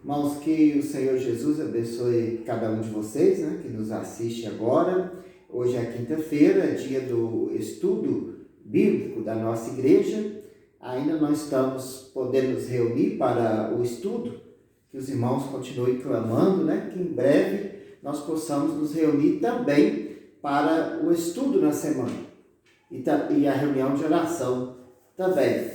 Irmãos, que o Senhor Jesus abençoe cada um de vocês, que nos assiste agora. Hoje é quinta-feira, dia do estudo bíblico da nossa igreja. Ainda não estamos podendo nos reunir para o estudo, que os irmãos continuem clamando, que em breve nós possamos nos reunir também para o estudo na semana e a reunião de oração também.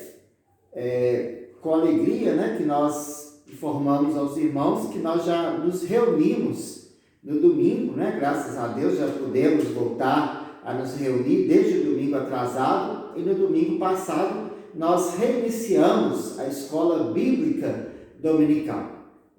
Com alegria, que nós informamos aos irmãos que nós já nos reunimos no domingo, graças a Deus já podemos voltar a nos reunir desde o domingo atrasado, e no domingo passado nós reiniciamos a escola bíblica dominical.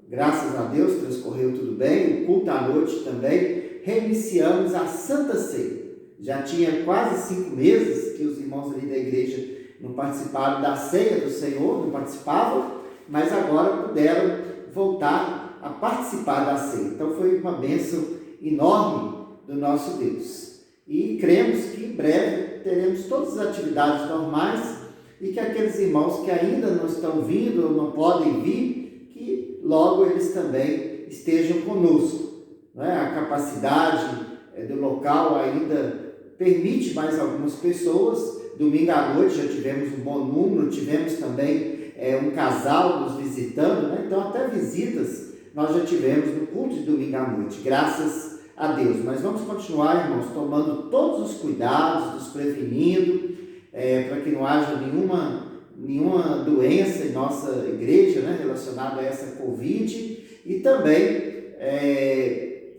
Graças a Deus transcorreu tudo bem, o culto à noite também, reiniciamos a Santa Ceia. Já tinha quase 5 meses que os irmãos ali da igreja não participaram da ceia do Senhor, não participavam, mas agora puderam voltar a participar da ceia. Então foi uma bênção enorme do nosso Deus. E cremos que em breve teremos todas as atividades normais e que aqueles irmãos que ainda não estão vindo ou não podem vir, que logo eles também estejam conosco. A capacidade do local ainda permite mais algumas pessoas. Domingo à noite já tivemos um bom número, tivemos também um casal nos visitando, então até visitas nós já tivemos no culto de domingo à noite, graças a Deus. Mas vamos continuar, irmãos, tomando todos os cuidados, nos prevenindo, para que não haja nenhuma doença em nossa igreja, relacionada a essa Covid. E também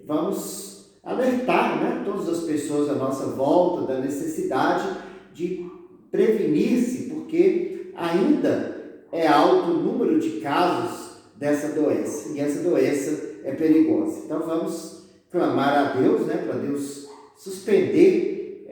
vamos alertar, todas as pessoas à nossa volta da necessidade de prevenir-se, porque ainda é alto o número de casos dessa doença, e essa doença é perigosa. Então vamos clamar a Deus, para Deus suspender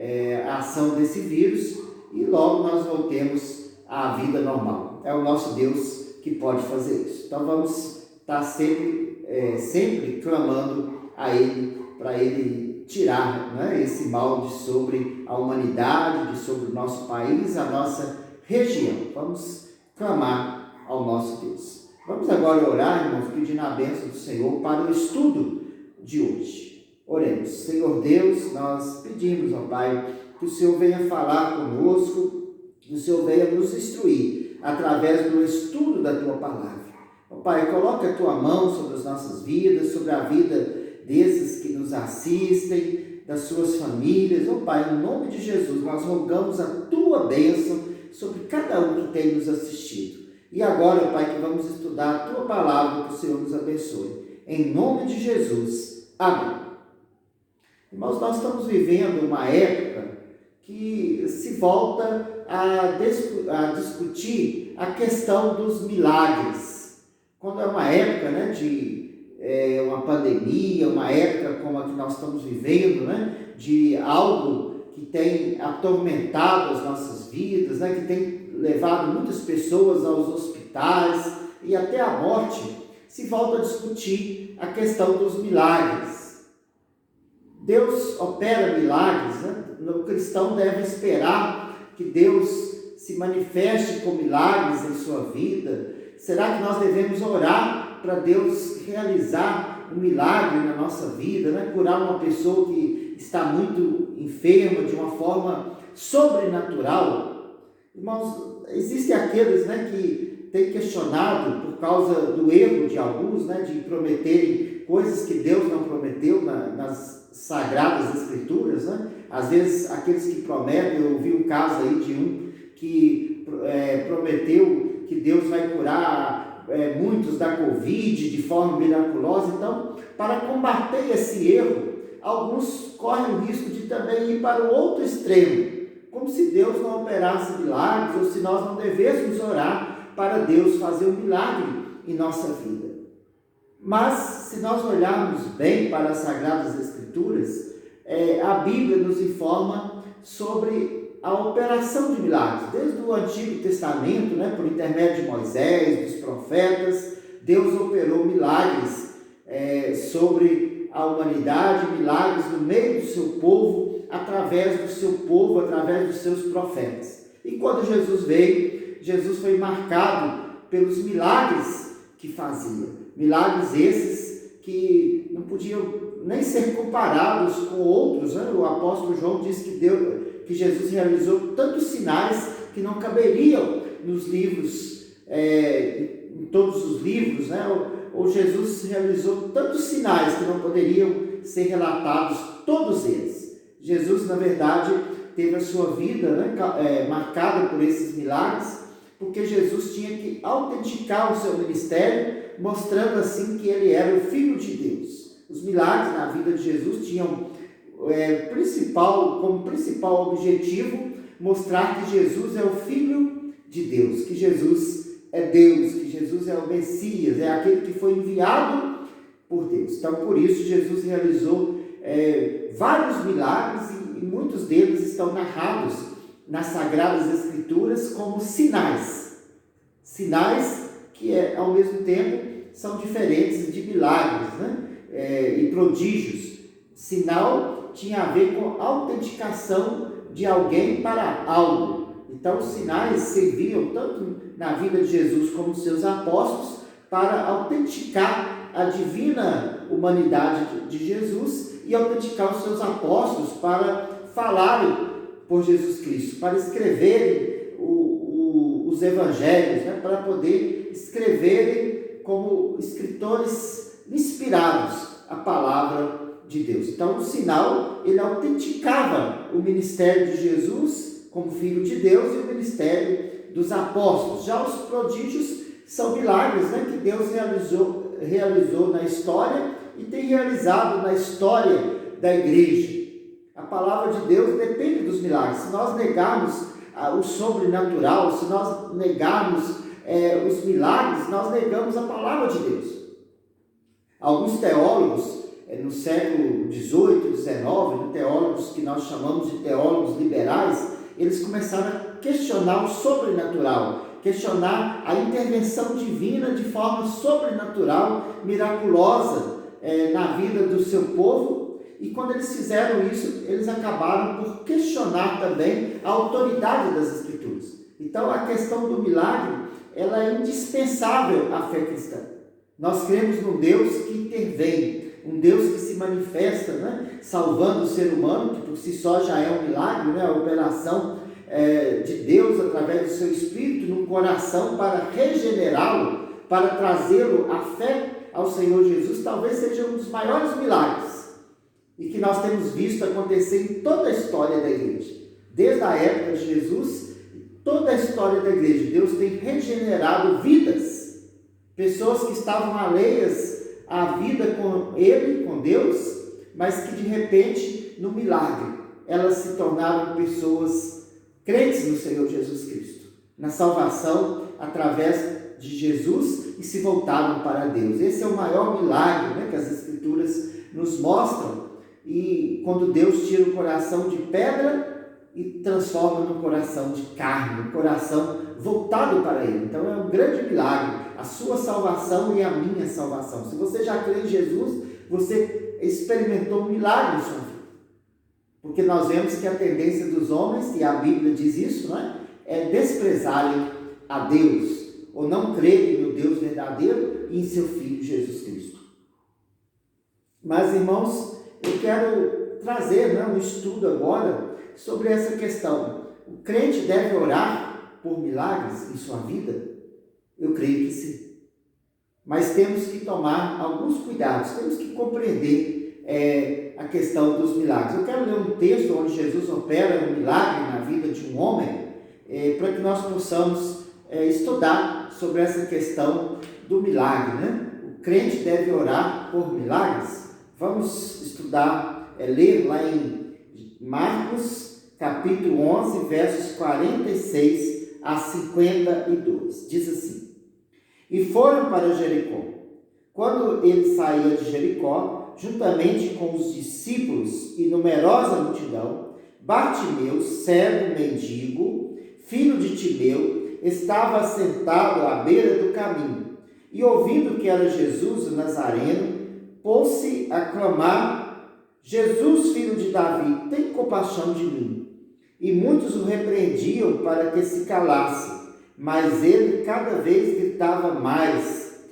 a ação desse vírus e logo nós voltemos à vida normal. É o nosso Deus que pode fazer isso. Então vamos estar sempre clamando a Ele, para Ele tirar esse mal de sobre a humanidade, de sobre o nosso país, a nossa região. Vamos clamar ao nosso Deus. Vamos agora orar, irmãos, pedindo a bênção do Senhor para o estudo de hoje. Oremos. Senhor Deus, nós pedimos, ó Pai, que o Senhor venha falar conosco, que o Senhor venha nos instruir através do estudo da Tua palavra. Ó Pai, coloca a Tua mão sobre as nossas vidas, sobre a vida desses que nos assistem, das suas famílias. Ó Pai, em nome de Jesus, nós rogamos a Tua bênção sobre cada um que tem nos assistido. E agora, Pai, que vamos estudar a Tua palavra, que o Senhor nos abençoe. Em nome de Jesus. Amém. Irmãos, nós estamos vivendo uma época que se volta a discutir a questão dos milagres. Quando é uma época de uma pandemia, uma época como a que nós estamos vivendo, de algo que tem atormentado as nossas vidas, que tem levado muitas pessoas aos hospitais e até à morte, se volta a discutir a questão dos milagres. Deus opera milagres, O cristão deve esperar que Deus se manifeste com milagres em sua vida. Será que nós devemos orar para Deus realizar um milagre na nossa vida, curar uma pessoa que está muito enferma de uma forma sobrenatural? Irmãos, existem aqueles que têm questionado por causa do erro de alguns, de prometerem coisas que Deus não prometeu nas Sagradas Escrituras, Às vezes, aqueles que prometem, eu ouvi um caso aí de um que prometeu que Deus vai curar muitos da Covid de forma miraculosa. Então, para combater esse erro, alguns correm o risco de também ir para o outro extremo, como se Deus não operasse milagres, ou se nós não devêssemos orar para Deus fazer um milagre em nossa vida. Mas, se nós olharmos bem para as Sagradas Escrituras, a Bíblia nos informa sobre a operação de milagres. Desde o Antigo Testamento, por intermédio de Moisés, dos profetas, Deus operou milagres sobre a humanidade, milagres no meio do seu povo, através dos seus profetas. E quando Jesus veio, Jesus foi marcado pelos milagres que fazia. Milagres esses que não podiam nem ser comparados com outros, né? O apóstolo João diz que Jesus realizou tantos sinais que não caberiam nos livros, em todos os livros, né? Ou Jesus realizou tantos sinais que não poderiam ser relatados todos eles. Jesus, na verdade, teve a sua vida, né, marcada por esses milagres, porque Jesus tinha que autenticar o seu ministério, mostrando assim que ele era o Filho de Deus. Os milagres na vida de Jesus tinham como principal objetivo mostrar que Jesus é o Filho de Deus, que Jesus é Deus, que Jesus é o Messias, é aquele que foi enviado por Deus. Então, por isso, Jesus realizou vários milagres e muitos deles estão narrados nas Sagradas Escrituras como sinais. Sinais que, ao mesmo tempo, são diferentes de milagres, né? E prodígios. Sinal tinha a ver com a autenticação de alguém para algo. Então, os sinais serviam tanto na vida de Jesus como seus apóstolos para autenticar a divina humanidade de Jesus e autenticar os seus apóstolos para falarem por Jesus Cristo, para escreverem os evangelhos, né? Para poder escreverem como escritores inspirados a palavra de Deus. Então, o sinal, ele autenticava o ministério de Jesus como Filho de Deus e o ministério dos apóstolos. Já os prodígios são milagres, né, que Deus realizou na história e tem realizado na história da igreja. A palavra de Deus depende dos milagres. Se nós negarmos o sobrenatural, se nós negarmos os milagres, nós negamos a palavra de Deus. Alguns teólogos, no século XVIII, XIX, teólogos que nós chamamos de teólogos liberais, eles começaram a questionar o sobrenatural, questionar a intervenção divina de forma sobrenatural, miraculosa na vida do seu povo. E quando eles fizeram isso, eles acabaram por questionar também a autoridade das Escrituras. Então, a questão do milagre, ela é indispensável à fé cristã. Nós cremos num Deus que intervém, um Deus que se manifesta, né, salvando o ser humano, que por si só já é um milagre, né, a operação de Deus através do seu Espírito no coração para regenerá-lo, para trazê-lo à fé ao Senhor Jesus, talvez seja um dos maiores milagres e que nós temos visto acontecer em toda a história da igreja. Desde a época de Jesus, toda a história da igreja, Deus tem regenerado vidas, pessoas que estavam alheias à vida com Ele, com Deus, mas que de repente, no milagre, elas se tornaram pessoas crentes no Senhor Jesus Cristo, na salvação através de Jesus e se voltaram para Deus. Esse é o maior milagre, né, que as Escrituras nos mostram. E quando Deus tira o coração de pedra e transforma num coração de carne, um coração voltado para Ele. Então é um grande milagre, a sua salvação e a minha salvação. Se você já crê em Jesus, você experimentou um milagre na sua vida. Porque nós vemos que a tendência dos homens, e a Bíblia diz isso, não é? É desprezarem a Deus, ou não crerem no Deus verdadeiro e em seu Filho Jesus Cristo. Mas, irmãos, eu quero trazer um estudo agora sobre essa questão. O crente deve orar por milagres em sua vida? Eu creio que sim. Mas temos que tomar alguns cuidados, temos que compreender a questão dos milagres. Eu quero ler um texto onde Jesus opera um milagre na vida de um homem, para que nós possamos estudar sobre essa questão do milagre, né? O crente deve orar por milagres. Vamos estudar, ler lá em Marcos, capítulo 11, versos 46 a 52. Diz assim: E foram para Jericó. Quando ele saía de Jericó, juntamente com os discípulos e numerosa multidão, Bartimeu, cego, mendigo, filho de Timeu, estava sentado à beira do caminho. E ouvindo que era Jesus o Nazareno, pôs-se a clamar: Jesus, filho de Davi, tem compaixão de mim. E muitos o repreendiam para que se calasse, mas ele cada vez gritava mais: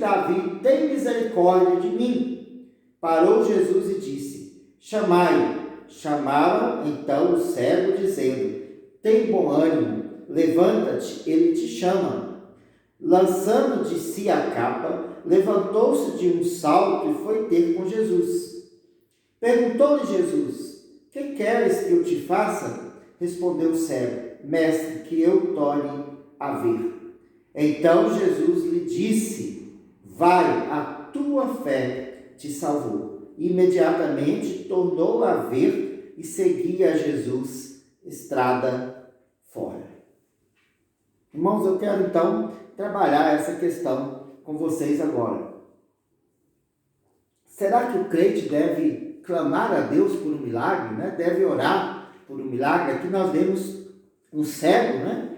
Davi, tem misericórdia de mim. Parou Jesus e disse: chamai-o. Chamaram então o cego, dizendo: tem bom ânimo, levanta-te, ele te chama. Lançando de si a capa, levantou-se de um salto e foi ter com Jesus. Perguntou-lhe Jesus: que queres que eu te faça? Respondeu o cego: mestre, que eu torne a ver. Então Jesus lhe disse: vai, a tua fé te salvou. Imediatamente tornou a ver e seguia a Jesus estrada fora. Irmãos, eu quero então trabalhar essa questão com vocês agora. Será que o crente deve clamar a Deus por um milagre, né? Deve orar por um milagre? Aqui nós vemos um cego, né?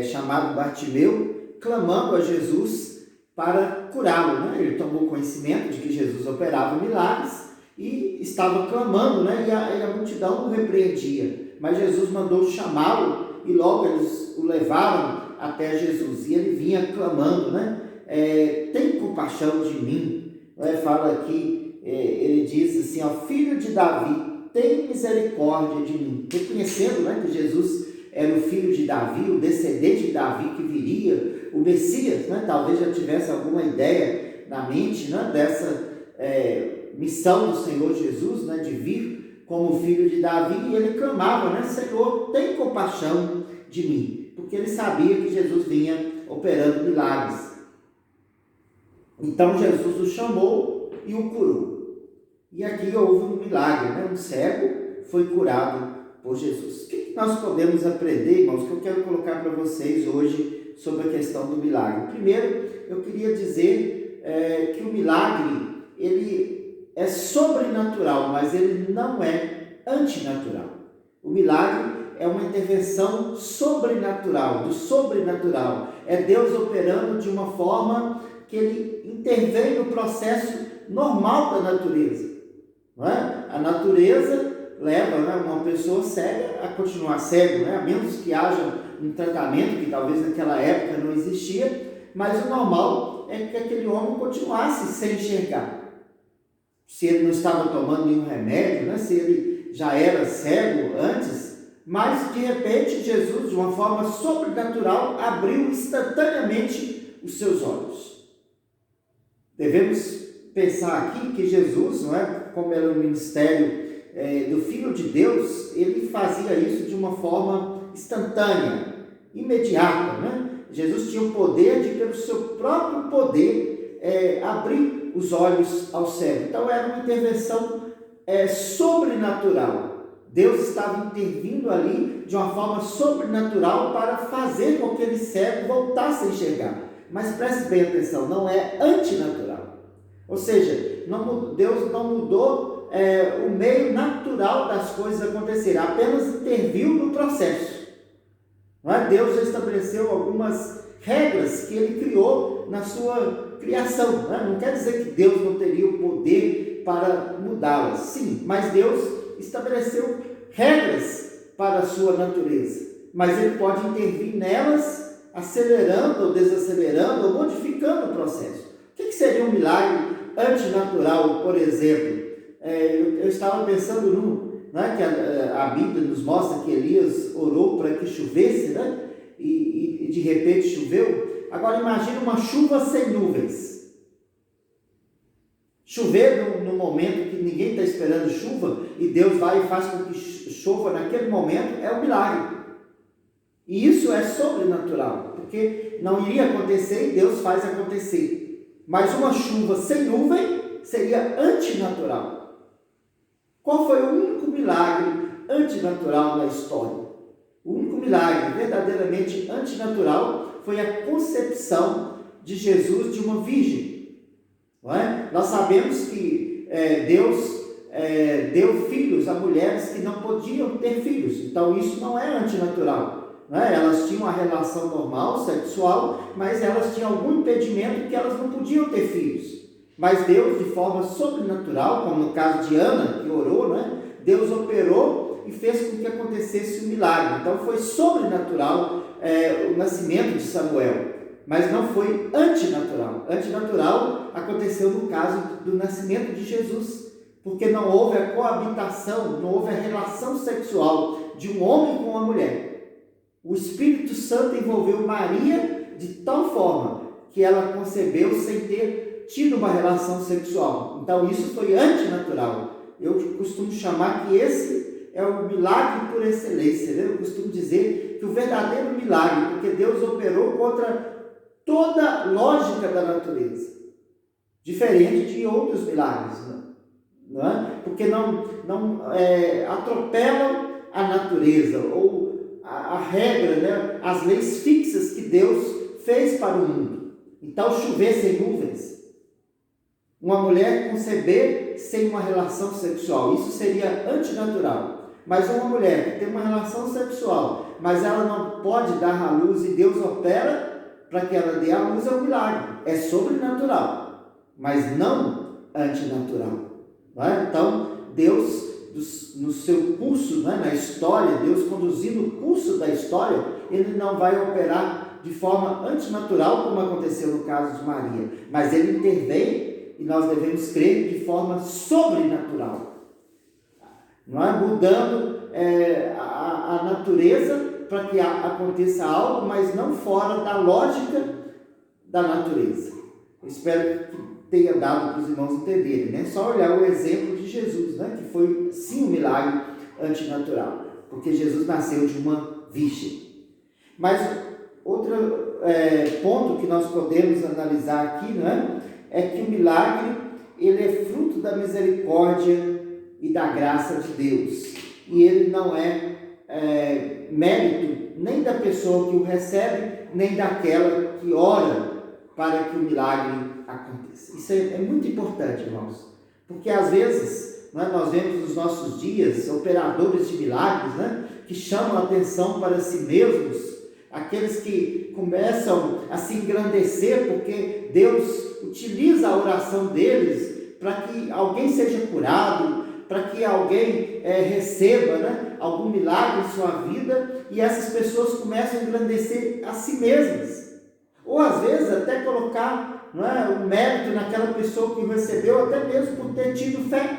Chamado Bartimeu, clamando a Jesus para curá-lo, né? Ele tomou conhecimento de que Jesus operava milagres e estava clamando, né? E a multidão o repreendia. Mas Jesus mandou chamá-lo e logo eles o levaram até Jesus. E ele vinha clamando, né? Tem compaixão de mim. Fala aqui, ele diz assim, ó, filho de Davi, tem misericórdia de mim. Reconhecendo, né, que Jesus era o filho de Davi, o descendente de Davi que viria, o Messias, né? Talvez já tivesse alguma ideia na mente, né, dessa missão do Senhor Jesus, né, de vir como filho de Davi, e ele clamava, né, Senhor, tem compaixão de mim, porque ele sabia que Jesus vinha operando milagres. Então Jesus o chamou e o curou. E aqui houve um milagre, né? Um cego foi curado por Jesus. O que nós podemos aprender, irmãos, que eu quero colocar para vocês hoje sobre a questão do milagre? Primeiro, eu queria dizer que o milagre, ele é sobrenatural, mas ele não é antinatural. O milagre é uma intervenção sobrenatural, do sobrenatural. É Deus operando de uma forma que ele intervém no processo normal da natureza. Não é? A natureza leva, né, uma pessoa cega a continuar cego, né? A menos que haja um tratamento, que talvez naquela época não existia, mas o normal é que aquele homem continuasse sem enxergar. Se ele não estava tomando nenhum remédio, né? Se ele já era cego antes, mas de repente Jesus, de uma forma sobrenatural, abriu instantaneamente os seus olhos. Devemos pensar aqui que Jesus, não é, como era o ministério do Filho de Deus, ele fazia isso de uma forma instantânea, imediata, né? Jesus tinha o poder de, pelo seu próprio poder, abrir os olhos ao cego. Então era uma intervenção sobrenatural. Deus estava intervindo ali de uma forma sobrenatural para fazer com que aquele cego voltasse a enxergar. Mas preste bem atenção, não é antinatural. Ou seja, Deus não mudou o meio natural das coisas acontecerem, apenas interviu no processo. Não é? Deus já estabeleceu algumas regras que ele criou na sua criação. Não é? Não quer dizer que Deus não teria o poder para mudá-las. Sim, mas Deus estabeleceu regras para a sua natureza. Mas ele pode intervir nelas, acelerando ou desacelerando ou modificando o processo. O que seria um milagre antinatural, por exemplo? Eu estava pensando né, que a Bíblia nos mostra que Elias orou para que chovesse, né? E de repente choveu. Agora imagine uma chuva sem nuvens. Chover no momento que ninguém está esperando chuva e Deus vai e faz com que chova naquele momento, é um milagre. E isso é sobrenatural, porque não iria acontecer e Deus faz acontecer. Mas uma chuva sem nuvem seria antinatural. Qual foi o único milagre antinatural na história? O único milagre verdadeiramente antinatural foi a concepção de Jesus de uma virgem. Não é? Nós sabemos que Deus deu filhos a mulheres que não podiam ter filhos. Então isso não é antinatural. Não é? Elas tinham uma relação normal, sexual, mas elas tinham algum impedimento que elas não podiam ter filhos. Mas Deus, de forma sobrenatural, como no caso de Ana, que orou, né? Deus operou e fez com que acontecesse um milagre. Então foi sobrenatural o nascimento de Samuel. mas não foi antinatural. Antinatural aconteceu no caso do nascimento de Jesus, porque não houve a coabitação, não houve a relação sexual de um homem com uma mulher. O Espírito Santo envolveu Maria de tal forma que ela concebeu sem ter tido uma relação sexual. Então isso foi antinatural. Eu costumo chamar que esse é o milagre por excelência, né? Eu costumo dizer que o verdadeiro milagre, porque Deus operou contra toda lógica da natureza, diferente de outros milagres, não é? Porque não atropelam a natureza ou a regra, né? As leis fixas que Deus fez para o mundo. Então, chover sem nuvens, uma mulher conceber sem uma relação sexual, isso seria antinatural. Mas uma mulher que tem uma relação sexual, mas ela não pode dar à luz e Deus opera para que ela dê à luz, é um milagre. É sobrenatural, mas não antinatural. Não é? Então, Deus, no seu curso, né, na história, Deus conduzindo o curso da história, Ele não vai operar de forma antinatural, como aconteceu no caso de Maria, mas Ele intervém e nós devemos crer de forma sobrenatural, não é? Mudando a natureza para que aconteça algo, mas não fora da lógica da natureza. Eu espero que tenha dado para os irmãos entenderem, né? Só olhar o exemplo de Jesus, né? Que foi sim um milagre antinatural, porque Jesus nasceu de uma virgem. Mas outro ponto que nós podemos analisar aqui, né, é que o milagre ele é fruto da misericórdia e da graça de Deus, e ele não é mérito nem da pessoa que o recebe, nem daquela que ora para que o milagre aconteça. Isso é muito importante, irmãos, porque às vezes, né, nós vemos nos nossos dias operadores de milagres, né, que chamam a atenção para si mesmos, aqueles que começam a se engrandecer porque Deus utiliza a oração deles para que alguém seja curado, para que alguém receba, né, algum milagre em sua vida, e essas pessoas começam a engrandecer a si mesmas, ou às vezes até colocar, não é, um mérito naquela pessoa que o recebeu, até mesmo por ter tido fé,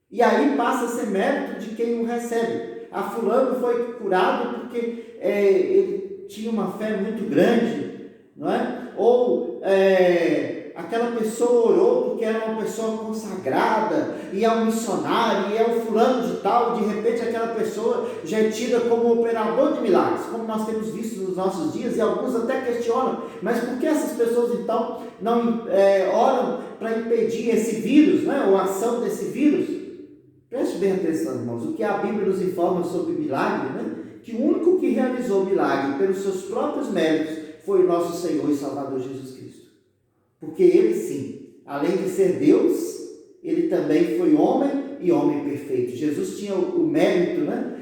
e aí passa a ser mérito de quem o recebe. A fulano foi curado porque ele tinha uma fé muito grande, não é? Ou aquela pessoa orou porque era uma pessoa consagrada, e é um missionário, e é um fulano de tal, e de repente aquela pessoa já é tida como operador de milagres, como nós temos visto nos nossos dias, e alguns até questionam, mas por que essas pessoas então não oram para impedir esse vírus, né, ou a ação desse vírus? Preste bem atenção, irmãos, o que a Bíblia nos informa sobre milagre, né? Que o único que realizou milagre pelos seus próprios méritos foi o nosso Senhor e Salvador Jesus Cristo. Porque Ele sim, além de ser Deus, Ele também foi homem e homem perfeito. Jesus tinha o mérito, né?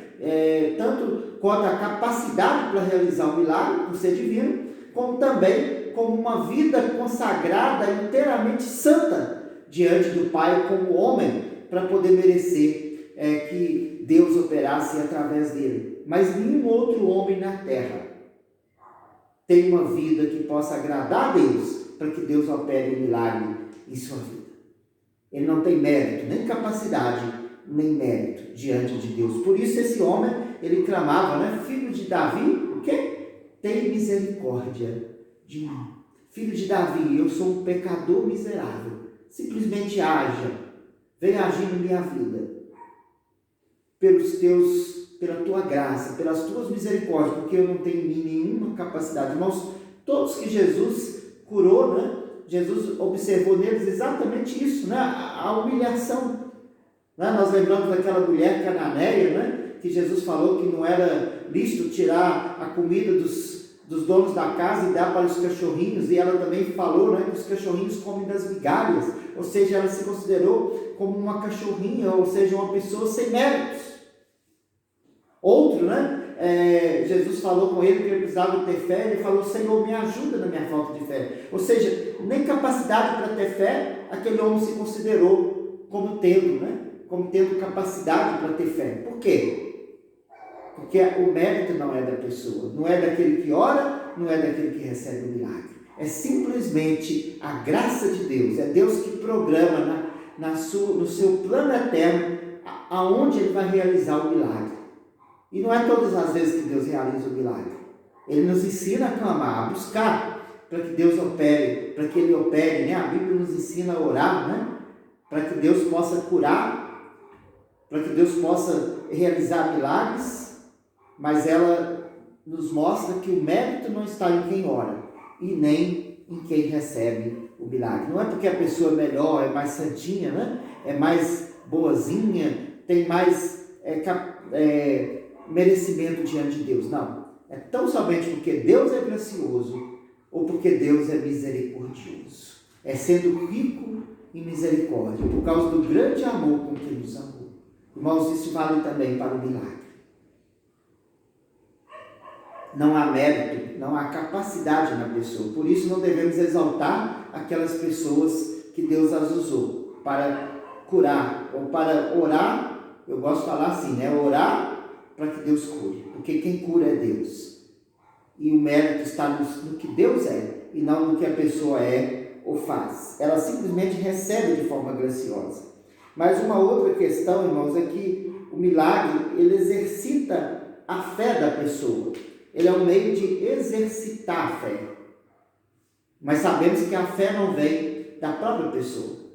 Tanto quanto a capacidade para realizar o milagre, por ser divino, como também como uma vida consagrada, inteiramente santa, diante do Pai como homem, para poder merecer que Deus operasse através dele. Mas nenhum outro homem na terra tem uma vida que possa agradar a Deus para que Deus opere um milagre em sua vida. Ele não tem mérito, nem capacidade, nem mérito diante de Deus. Por isso esse homem, ele clamava, né? Filho de Davi, o quê? Tem misericórdia de mim. Filho de Davi, eu sou um pecador miserável. Simplesmente haja. Vem agir na minha vida, pela tua graça, pelas tuas misericórdias, porque eu não tenho em mim nenhuma capacidade. Irmãos, todos que Jesus curou, né? Jesus observou neles exatamente isso, né? A humilhação. Né? Nós lembramos daquela mulher cananeia, né? Que Jesus falou que não era lícito tirar a comida dos donos da casa e dar para os cachorrinhos, e ela também falou, né, que os cachorrinhos comem das migalhas, ou seja, ela se considerou como uma cachorrinha, ou seja, uma pessoa sem méritos. Outro, né, Jesus falou com ele que ele precisava ter fé, ele falou: Senhor, me ajuda na minha falta de fé. Ou seja, nem capacidade para ter fé aquele homem se considerou como tendo capacidade para ter fé. Por quê? Porque o mérito não é da pessoa, não é daquele que ora não é daquele que recebe o milagre. É simplesmente a graça de Deus. É Deus que programa no seu plano eterno aonde Ele vai realizar o milagre. E não é todas as vezes que Deus realiza o milagre. Ele nos ensina a clamar, a buscar para que Deus opere, para que Ele opere, né? A Bíblia nos ensina a orar, né? Para que Deus possa curar, para que Deus possa realizar milagres, mas ela nos mostra que o mérito não está em quem ora e nem em quem recebe o milagre. Não é porque a pessoa é melhor, é mais santinha, né? É mais boazinha, tem mais merecimento diante de Deus. Não. É tão somente porque Deus é gracioso ou porque Deus é misericordioso. É sendo rico em misericórdia, por causa do grande amor com que nos amou. Irmãos, isso vale também para o milagre. Não há mérito, não há capacidade na pessoa. Por isso não devemos exaltar aquelas pessoas que Deus as usou para curar ou para orar. Eu gosto de falar assim, né? Orar para que Deus cure, porque quem cura é Deus. E o mérito está no que Deus é e não no que a pessoa é ou faz. Ela simplesmente recebe de forma graciosa. Mas uma outra questão, irmãos, é que o milagre, ele exercita a fé da pessoa. Ele é um meio de exercitar a fé. Mas sabemos que a fé não vem da própria pessoa.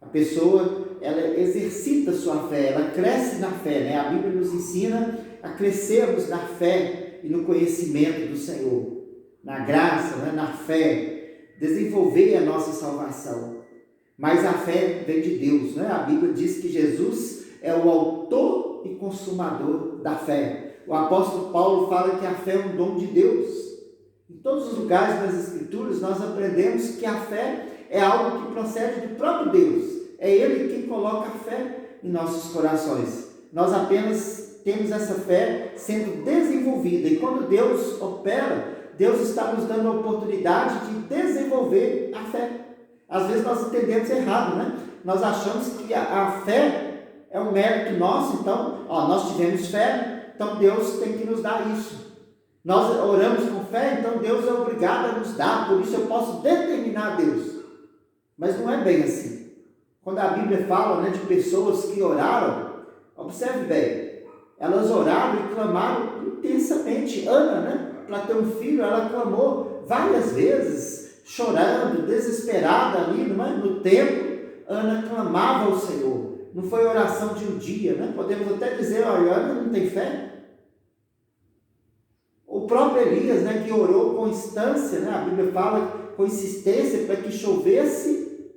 A pessoa, ela exercita sua fé, ela cresce na fé, né? A Bíblia nos ensina a crescermos na fé e no conhecimento do Senhor, na graça, né? Na fé, desenvolver a nossa salvação. Mas a fé vem de Deus, né? A Bíblia diz que Jesus é o autor e consumador da fé. O apóstolo Paulo fala que a fé é um dom de Deus. Em todos os lugares das Escrituras nós aprendemos que a fé é algo que procede do próprio Deus. É Ele quem coloca a fé em nossos corações. Nós apenas temos essa fé sendo desenvolvida. E quando Deus opera, Deus está nos dando a oportunidade de desenvolver a fé. Às vezes nós entendemos errado, né? Nós achamos que a fé é um mérito nosso. Então, nós tivemos fé, então Deus tem que nos dar isso. Nós oramos com fé, então Deus é obrigado a nos dar. Por isso eu posso determinar Deus. Mas não é bem assim. Quando a Bíblia fala, né, de pessoas que oraram, observe bem, elas oraram e clamaram intensamente. Ana, né, para ter um filho, ela clamou várias vezes, chorando, desesperada ali, no templo. Ana clamava ao Senhor. Não foi oração de um dia, né? Podemos até dizer, olha, Ana não tem fé. O próprio Elias, né, que orou com instância, né, a Bíblia fala com insistência para que chovesse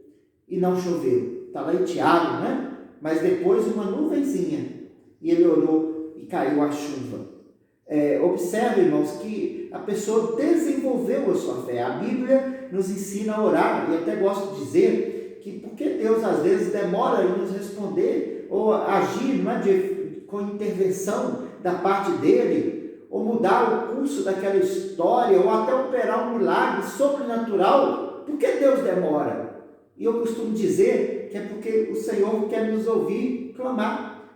e não choveu. Está lá em Tiago, né? Mas depois uma nuvenzinha e ele orou e caiu a chuva. Observe, irmãos, que a pessoa desenvolveu a sua fé. A Bíblia nos ensina a orar, e até gosto de dizer que porque Deus às vezes demora em nos responder ou agir, não é, com intervenção da parte dele, ou mudar o curso daquela história, ou até operar um milagre sobrenatural, por que Deus demora? E eu costumo dizer que é porque o Senhor quer nos ouvir clamar.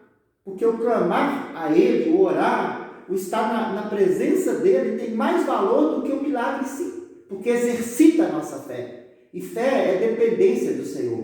Porque o clamar a Ele, o orar, o estar na presença dEle tem mais valor do que o milagre em si. Porque exercita a nossa fé. E fé é dependência do Senhor.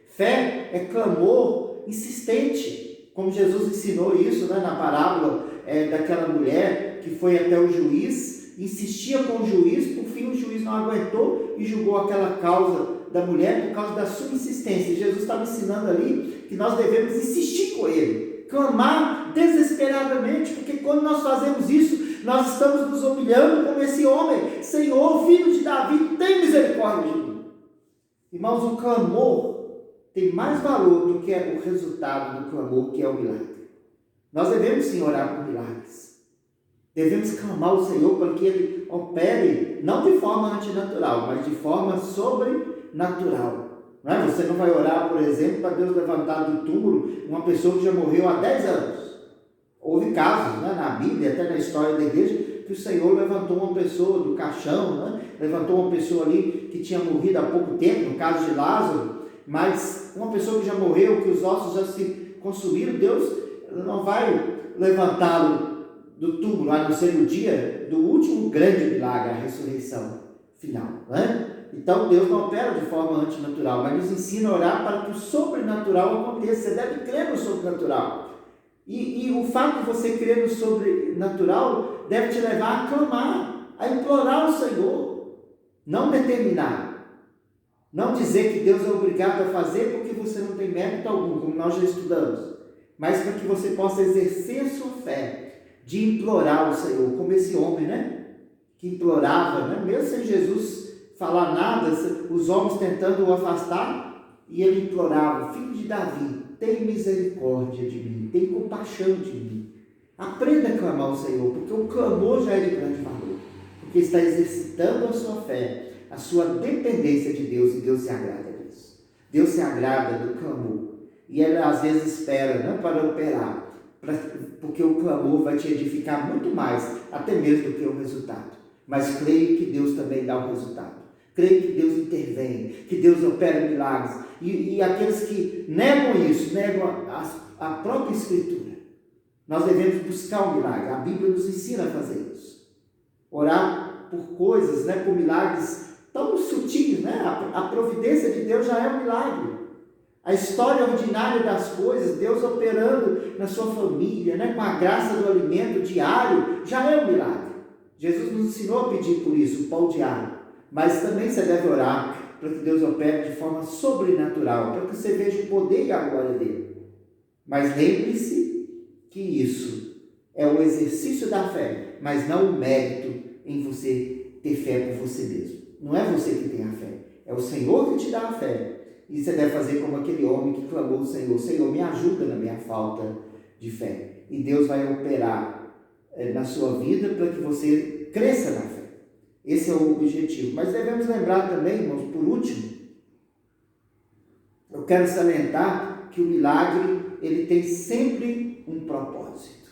Fé é clamor insistente. Como Jesus ensinou isso, né, na parábola daquela mulher que foi até o juiz, insistia com o juiz, por fim o juiz não aguentou e julgou aquela causa da mulher por causa da sua insistência. Jesus estava ensinando ali que nós devemos insistir com Ele, clamar desesperadamente, porque quando nós fazemos isso, nós estamos nos humilhando como esse homem. Senhor, filho de Davi, tem misericórdia de mim. Irmãos, o clamor tem mais valor do que o resultado do clamor, que é o milagre. Nós devemos sim orar por milagres. Devemos clamar ao Senhor para que Ele opere, não de forma antinatural, mas de forma sobrenatural. Não é? Você não vai orar, por exemplo, para Deus levantar do túmulo uma pessoa que já morreu há 10 anos. Houve casos, né, na Bíblia, até na história da igreja, que o Senhor levantou uma pessoa do caixão, né? Levantou uma pessoa ali que tinha morrido há pouco tempo, no caso de Lázaro, mas uma pessoa que já morreu, que os ossos já se consumiram, Deus não vai levantá-lo do túmulo, a não ser no dia do último grande milagre, a ressurreição final. Né? Então Deus não opera de forma antinatural, mas nos ensina a orar para que o sobrenatural aconteça. Você deve crer no sobrenatural. E o fato de você crer no sobrenatural deve te levar a clamar, a implorar o Senhor, não determinar. Não dizer que Deus é obrigado a fazer porque você não tem mérito algum, como nós já estudamos, mas para que você possa exercer a sua fé, de implorar o Senhor, como esse homem, né? Que implorava, né? Mesmo sem Jesus falar nada, os homens tentando o afastar, e ele implorava: filho de Davi, tem misericórdia de mim, tem compaixão de mim. Aprenda a clamar ao Senhor, porque o clamor já é de grande valor, porque está exercitando a sua fé, a sua dependência de Deus, e Deus se agrada disso. Deus se agrada do clamor, e Ele às vezes espera, não para operar, porque o clamor vai te edificar muito mais, até mesmo do que o resultado. Mas creio que Deus também dá o resultado. Creio que Deus intervém, que Deus opera milagres. E aqueles que negam isso, negam a própria Escritura. Nós devemos buscar o milagre. A Bíblia nos ensina a fazer isso. Orar por coisas, né, por milagres tão sutis, né? A providência de Deus já é um milagre. A história ordinária das coisas, Deus operando na sua família, né, com a graça do alimento diário, já é um milagre. Jesus nos ensinou a pedir por isso, o pão diário. Mas também você deve orar para que Deus opere de forma sobrenatural, para que você veja o poder e a glória dele. Mas lembre-se que isso é o exercício da fé, mas não o mérito em você ter fé por você mesmo. Não é você que tem a fé, é o Senhor que te dá a fé. E você deve fazer como aquele homem que clamou ao Senhor: Senhor, me ajuda na minha falta de fé. E Deus vai operar na sua vida para que você cresça na fé. Esse é o objetivo. Mas devemos lembrar também, irmãos, por último, eu quero salientar que o milagre, ele tem sempre um propósito.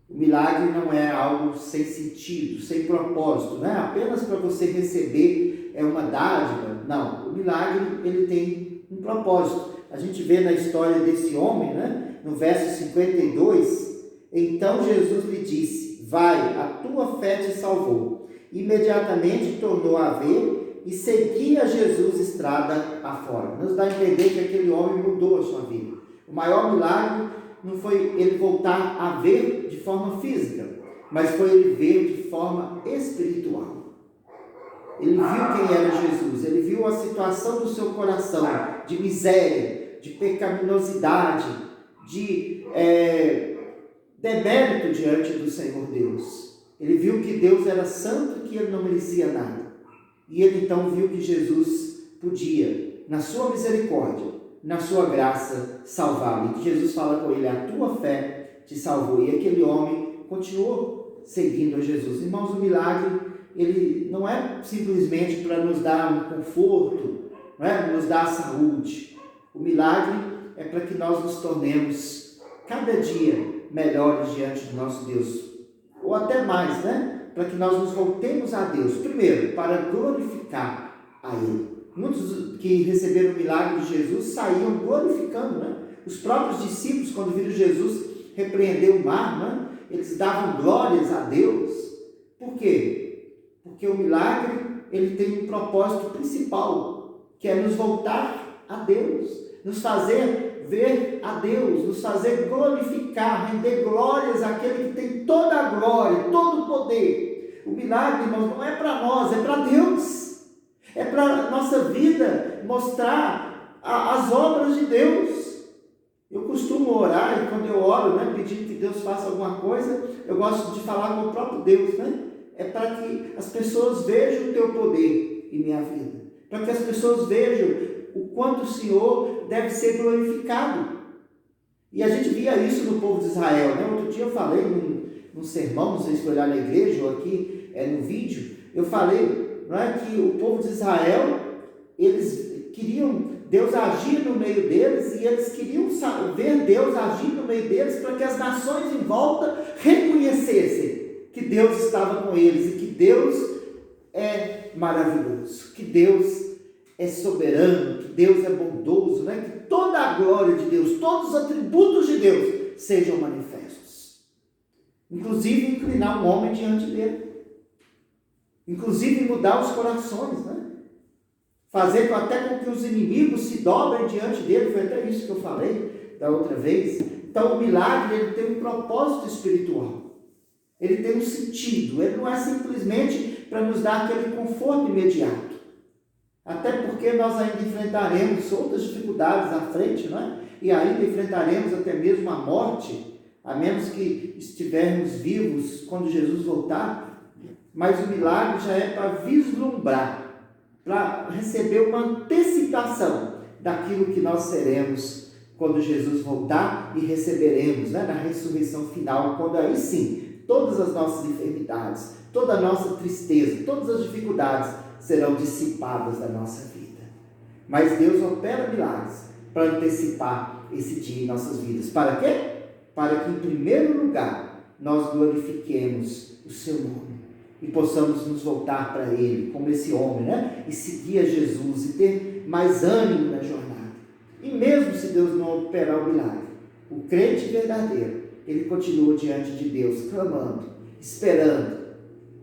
O milagre não é algo sem sentido, sem propósito, não é apenas para você receber uma dádiva. Não, o milagre, ele tem um propósito. A gente vê na história desse homem, né, no verso 52, então Jesus lhe disse: vai, a tua fé te salvou. Imediatamente tornou a ver e seguia Jesus estrada afora. Nos dá a entender que aquele homem mudou a sua vida. O maior milagre não foi ele voltar a ver de forma física, mas foi ele ver de forma espiritual. Ele viu quem era Jesus, ele viu a situação do seu coração, de miséria, de pecaminosidade, de demérito diante do Senhor Deus. Ele viu que Deus era santo e que ele não merecia nada. E ele então viu que Jesus podia, na sua misericórdia, na sua graça, salvá-lo. E que Jesus fala com ele: a tua fé te salvou. E aquele homem continuou seguindo a Jesus. Irmãos, o milagre, ele não é simplesmente para nos dar um conforto, não é? Nos dar saúde. O milagre é para que nós nos tornemos cada dia melhores diante do nosso Deus. Ou até mais, né? Para que nós nos voltemos a Deus. Primeiro, para glorificar a Ele. Muitos que receberam o milagre de Jesus saíam glorificando, né? Os próprios discípulos, quando viram Jesus repreender o mar, né, eles davam glórias a Deus. Por quê? Porque o milagre, ele tem um propósito principal, que é nos voltar a Deus, nos fazer ver a Deus, nos fazer glorificar, render glórias àquele que tem toda a glória, todo o poder. O milagre, irmãos, não é para nós, é para Deus. É para a nossa vida mostrar as obras de Deus. Eu costumo orar, e quando eu oro, né, pedindo que Deus faça alguma coisa, eu gosto de falar com o próprio Deus, né? É para que as pessoas vejam o teu poder em minha vida, para que as pessoas vejam o quanto o Senhor deve ser glorificado. E a gente via isso no povo de Israel, né? Outro dia eu falei num sermão, não sei se foi lá na igreja ou aqui no vídeo, eu falei, não é, que o povo de Israel, eles queriam Deus agir no meio deles, e eles queriam ver Deus agir no meio deles para que as nações em volta reconhecessem que Deus estava com eles e que Deus é maravilhoso, que Deus é soberano, que Deus é bondoso, né? Que toda a glória de Deus, todos os atributos de Deus sejam manifestos. inclusive inclinar um homem diante dele, inclusive mudar os corações, né? Fazer até com que os inimigos se dobrem diante dele, foi até isso que eu falei da outra vez. Então o milagre, ele tem um propósito espiritual, ele tem um sentido, ele não é simplesmente para nos dar aquele conforto imediato, até porque nós ainda enfrentaremos outras dificuldades à frente, não é? E ainda enfrentaremos até mesmo a morte, a menos que estivermos vivos quando Jesus voltar. Mas o milagre já é para vislumbrar, para receber uma antecipação daquilo que nós seremos quando Jesus voltar e receberemos, né, na ressurreição final, quando aí sim todas as nossas enfermidades, toda a nossa tristeza, todas as dificuldades serão dissipadas da nossa vida. Mas Deus opera milagres para antecipar esse dia em nossas vidas. Para quê? Para que, em primeiro lugar, nós glorifiquemos o seu nome e possamos nos voltar para Ele, como esse homem, né? E seguir a Jesus e ter mais ânimo na jornada. E mesmo se Deus não operar o milagre, o crente verdadeiro, ele continua diante de Deus, clamando, esperando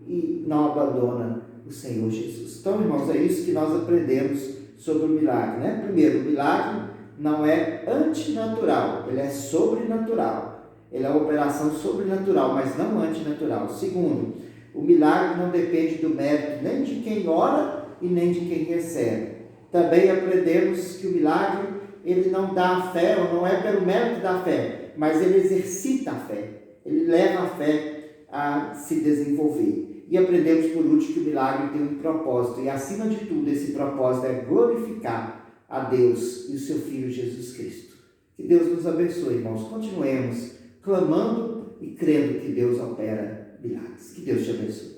e não abandona o Senhor Jesus. Então, irmãos, é isso que nós aprendemos sobre o milagre, né? Primeiro, o milagre não é antinatural, ele é sobrenatural. Ele é uma operação sobrenatural, mas não antinatural. Segundo, o milagre não depende do mérito nem de quem ora e nem de quem recebe. Também aprendemos que o milagre, ele não dá a fé, ou não é pelo mérito da fé, mas ele exercita a fé, ele leva a fé a se desenvolver. E aprendemos por último que o milagre tem um propósito, e acima de tudo esse propósito é glorificar a Deus e o seu Filho Jesus Cristo. Que Deus nos abençoe, irmãos. Continuemos clamando e crendo que Deus opera milagres. Que Deus te abençoe.